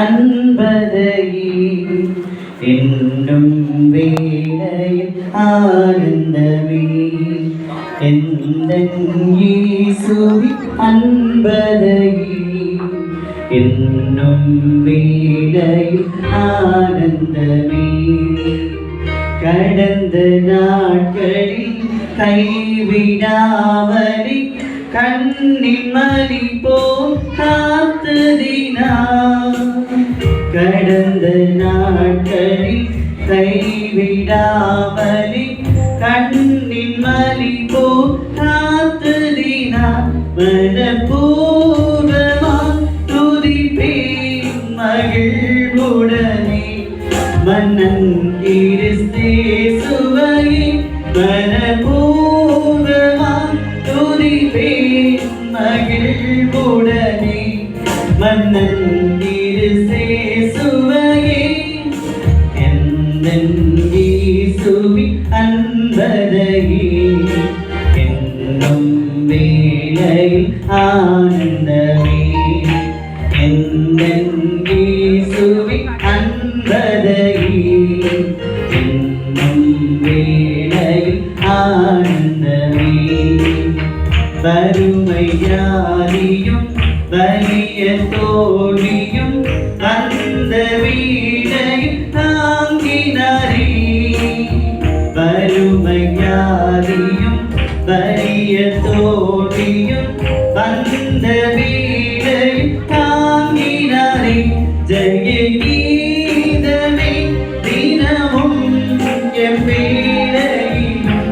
அன்பதையே என்னும் வேளையில் ஆனந்தமே எந்தன் இயேசுவின் அன்பதையே என்னும் வேளையில் ஆனந்தமே கடந்த நாட்களில் கைவிடாமலே கண்ணின் மணி போல் காத்ததினா கடந்த நாட்களில் கைவிடாமலே கண்ணின் மணி போல் காத்ததினா மனப்பூர்வமா துதிப்பேன் மகிழ்வுடனே மன்னன் கிறிஸ்தேசுவையே மனப்பூர்வமா துதிப்பேன் மகிழ்வுடனே மன்னன் கிறிஸ்தேசுவையே எந்தன் இயேசுவின் அன்பதையே என்னும் வேளையில் ஆனந்தமே எந்தன் இயேசுவின் அன்பதையே என்னும் வேளையில் ஆனந்தமே வறுமையாலியும் வலிய தோல்வியும் அந்த வீடையில் தாங்கினாரே வறுமையாலியும் வலிய தோல்வியும் அந்த வீடையில் தாங்கினாரே ஜெய கீதமே தினமும் என் வேளையிலும்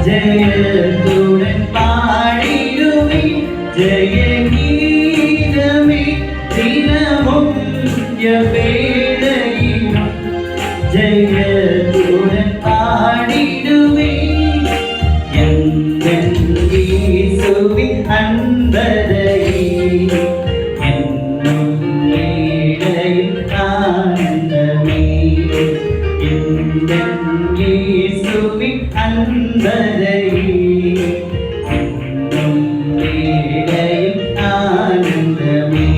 ஜெயத்துடன் பாடிடுவே ஜெய கீதமே தினமும் என் வேளையிலும் ஜெயத்துடன் பாடிடுவே எந்தன் இயேசுவின் அன்பதையே என்னும் வேளையில் ஆனந்தமே எந்தன் இயேசுவின் அன்பதையே என்னும் வேளையில் ஆனந்தமே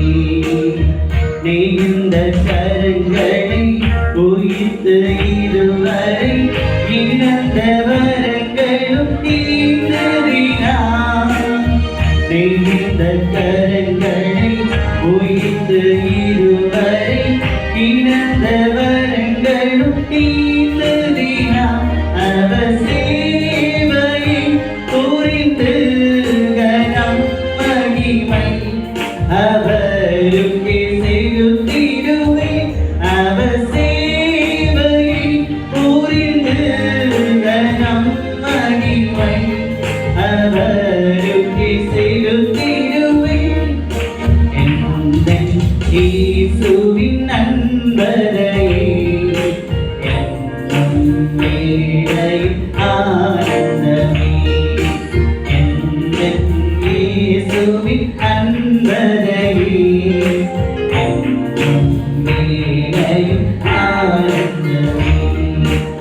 நீண்ட கரங்களை உயிர்த்து இதுவரை இழந்த வரங்களும் தீர்ந்ததினார் நீண்ட கரங்களை உயிர்த்து இதுவரை இழந்த வரங்களும் தீர்ந்ததினார் அவர் சேவையை புரிந்து கனம் மகிமை அவருக்கே செலுத்திடுவே அவர் சேவையை புரிந்து கனம் மகிமை அவருக்கே செலுத்திடுவே எந்தன் இயேசுவின் அன்பதையே என்னும் வேளையில் ஆனந்தமே எந்தன் இயேசுவின் அன்பதையே